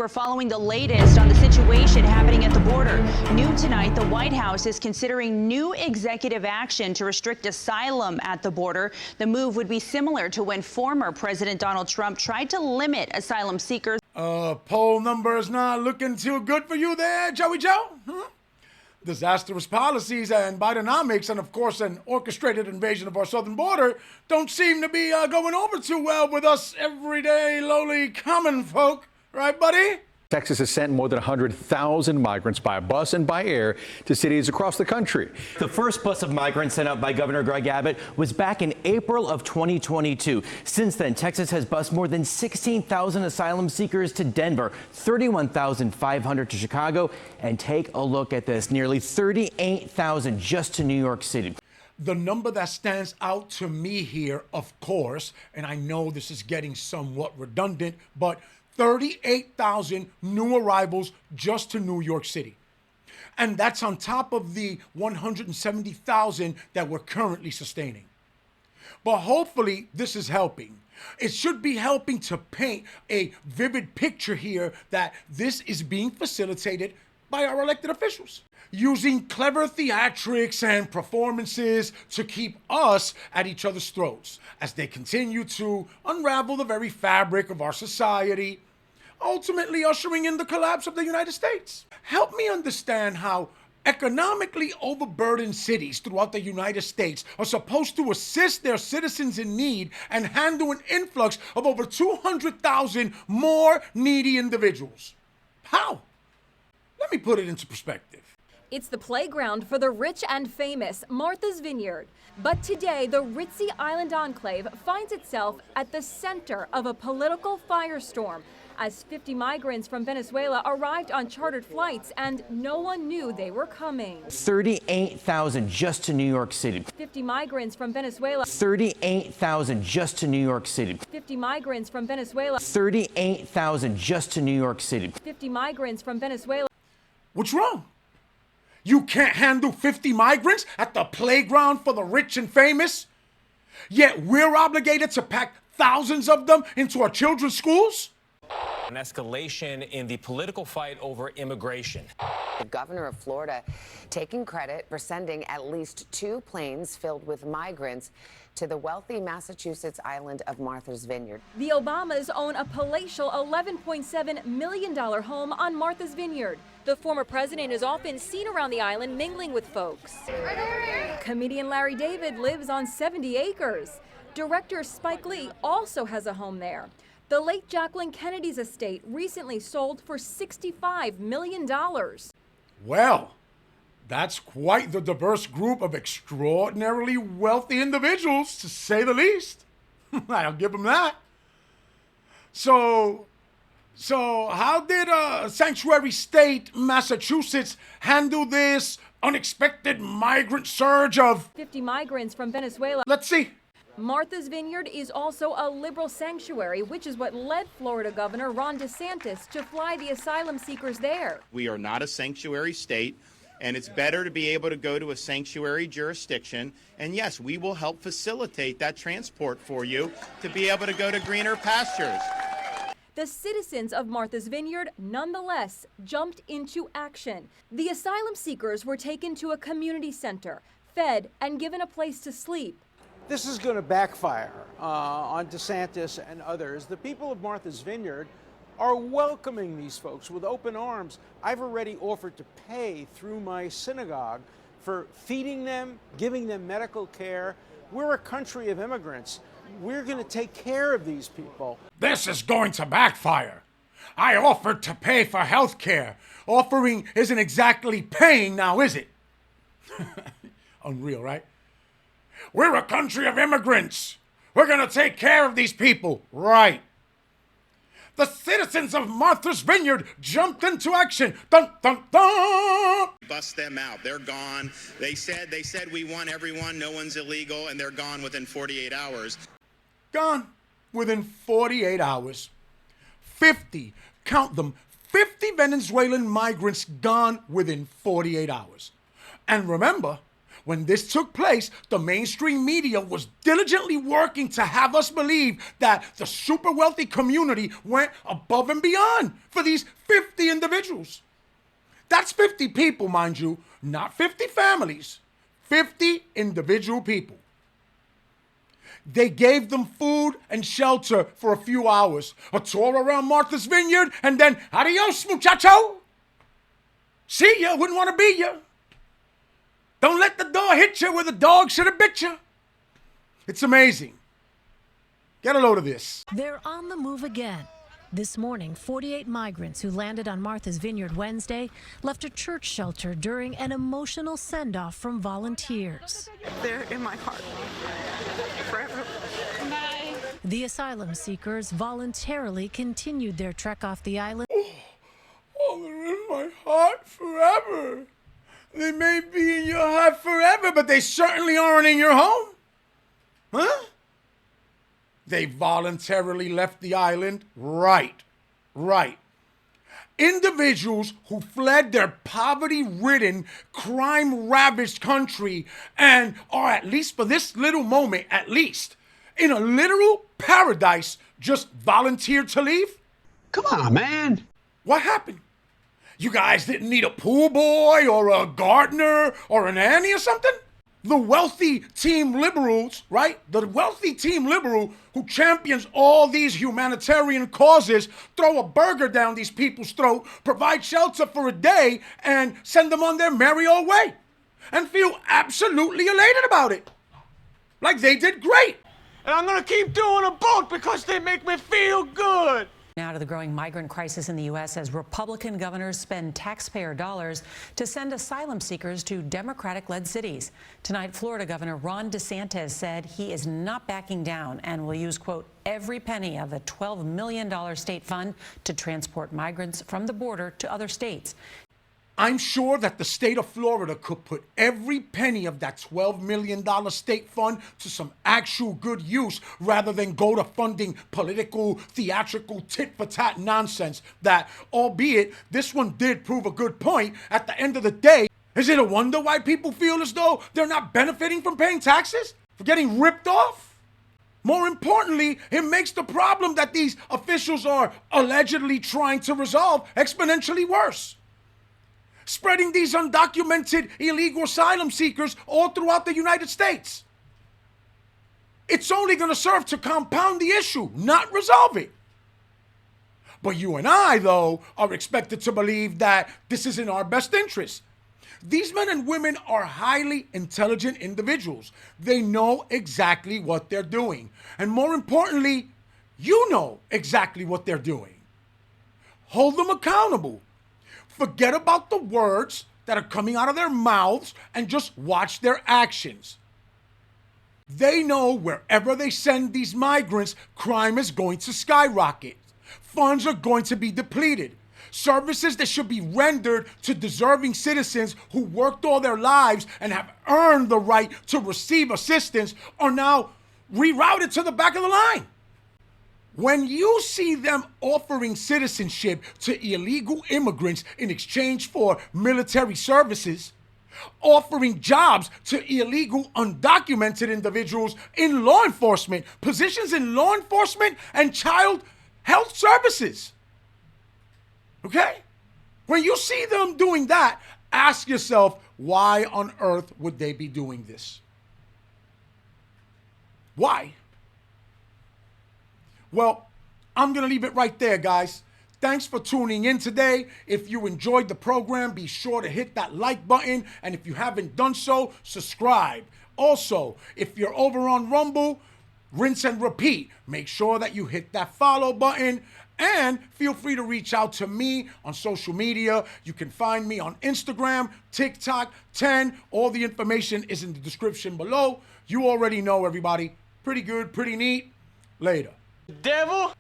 we're following the latest on the situation happening at the border. New tonight, the White House is considering new executive action to restrict asylum at the border. The move would be similar to when former President Donald Trump tried to limit asylum seekers. Poll numbers not looking too good for you there, Joey Joe? Disastrous policies and Bidenomics, and of course an orchestrated invasion of our southern border, don't seem to be going over too well with us everyday lowly common folk. Right, buddy? Texas has sent more than 100,000 migrants by bus and by air to cities across the country. The first bus of migrants sent out by Governor Greg Abbott was back in April of 2022. Since then, Texas has bused more than 16,000 asylum seekers to Denver, 31,500 to Chicago, and take a look at this, nearly 38,000 just to New York City. The number that stands out to me here, of course, and I know this is getting somewhat redundant, but 38,000 new arrivals just to New York City. And that's on top of the 170,000 that we're currently sustaining. But hopefully this is helping. It should be helping to paint a vivid picture here that this is being facilitated by our elected officials, using clever theatrics and performances to keep us at each other's throats as they continue to unravel the very fabric of our society, ultimately ushering in the collapse of the United States. Help me understand how economically overburdened cities throughout the United States are supposed to assist their citizens in need and handle an influx of over 200,000 more needy individuals. How? Let me put it into perspective. It's the playground for the rich and famous, Martha's Vineyard. But today, the ritzy island enclave finds itself at the center of a political firestorm as 50 migrants from Venezuela arrived on chartered flights and no one knew they were coming. 38,000 just to New York City. 50 migrants from Venezuela. 38,000 just to New York City. 50 migrants from Venezuela. 38,000 just to New York City. 50 migrants from Venezuela. What's wrong? You can't handle 50 migrants at the playground for the rich and famous? Yet we're obligated to pack thousands of them into our children's schools? An escalation in the political fight over immigration. The governor of Florida taking credit for sending at least 2 planes filled with migrants to the wealthy Massachusetts island of Martha's Vineyard. The Obamas own a palatial $11.7 million home on Martha's Vineyard. The former president is often seen around the island mingling with folks. Comedian Larry David lives on 70 acres. Director Spike Lee also has a home there. The late Jacqueline Kennedy's estate recently sold for $65 million. Well, that's quite the diverse group of extraordinarily wealthy individuals, to say the least. I'll give them that. So how did sanctuary state Massachusetts handle this unexpected migrant surge of 50 migrants from Venezuela? Let's see. Martha's Vineyard is also a liberal sanctuary, which is what led Florida Governor Ron DeSantis to fly the asylum seekers there. We are not a sanctuary state, and it's better to be able to go to a sanctuary jurisdiction. And yes, we will help facilitate that transport for you to be able to go to greener pastures. The citizens of Martha's Vineyard, nonetheless, jumped into action. The asylum seekers were taken to a community center, fed, and given a place to sleep. This is going to backfire on DeSantis and others. The people of Martha's Vineyard are welcoming these folks with open arms. I've already offered to pay through my synagogue for feeding them, giving them medical care. We're a country of immigrants. We're going to take care of these people. This is going to backfire. I offered to pay for health care. Offering isn't exactly paying now, is it? Unreal, right? We're a country of immigrants. We're going to take care of these people. Right. The citizens of Martha's Vineyard jumped into action. Dun, dun, dun. Bust them out. They're gone. They said we want everyone. No one's illegal, and they're gone within 48 hours. Gone within 48 hours. 50, count them, 50 Venezuelan migrants gone within 48 hours. And remember, when this took place, the mainstream media was diligently working to have us believe that the super wealthy community went above and beyond for these 50 individuals. That's 50 people, mind you, not 50 families, 50 individual people. They gave them food and shelter for a few hours, a tour around Martha's Vineyard, and then adios, muchacho. See ya, wouldn't want to be ya. Don't let the door hit you where the dog should have bit you. It's amazing. Get a load of this. They're on the move again. This morning, 48 migrants who landed on Martha's Vineyard Wednesday left a church shelter during an emotional send-off from volunteers. They're in my heart forever. Bye. The asylum seekers voluntarily continued their trek off the island. Oh, they're in my heart forever. They may be in your heart forever, but they certainly aren't in your home. Huh? They voluntarily left the island. Right. Individuals who fled their poverty-ridden, crime-ravaged country and are, at least for this little moment, at least, in a literal paradise, just volunteered to leave? Come on, man. What happened? You guys didn't need a pool boy or a gardener or a nanny or something? The wealthy team liberals, right? The wealthy team liberal who champions all these humanitarian causes throw a burger down these people's throat, provide shelter for a day, and send them on their merry old way. And feel absolutely elated about it. Like they did great. And I'm gonna keep doing them both because they make me feel good. Now to the growing migrant crisis in the U.S. as Republican governors spend taxpayer dollars to send asylum seekers to Democratic-led cities. Tonight, Florida Governor Ron DeSantis said he is not backing down and will use, quote, every penny of the $12 million state fund to transport migrants from the border to other states. I'm sure that the state of Florida could put every penny of that $12 million state fund to some actual good use rather than go to funding political, theatrical, tit-for-tat nonsense that, albeit this one did prove a good point, at the end of the day, is it a wonder why people feel as though they're not benefiting from paying taxes? For getting ripped off? More importantly, it makes the problem that these officials are allegedly trying to resolve exponentially worse. Spreading these undocumented illegal asylum seekers all throughout the United States. It's only going to serve to compound the issue, not resolve it. But you and I, though, are expected to believe that this is in our best interest. These men and women are highly intelligent individuals. They know exactly what they're doing. And more importantly, you know exactly what they're doing. Hold them accountable. Forget about the words that are coming out of their mouths and just watch their actions. They know wherever they send these migrants, crime is going to skyrocket. Funds are going to be depleted. Services that should be rendered to deserving citizens who worked all their lives and have earned the right to receive assistance are now rerouted to the back of the line. When you see them offering citizenship to illegal immigrants in exchange for military services, offering jobs to illegal undocumented individuals in law enforcement, positions in law enforcement and child health services, okay? When you see them doing that, ask yourself, why on earth would they be doing this? Why? Well, I'm going to leave it right there, guys. Thanks for tuning in today. If you enjoyed the program, be sure to hit that like button. And if you haven't done so, subscribe. Also, if you're over on Rumble, rinse and repeat. Make sure that you hit that follow button. And feel free to reach out to me on social media. You can find me on Instagram, TikTok, 10. All the information is in the description below. You already know, everybody. Pretty good, pretty neat. Later. Devil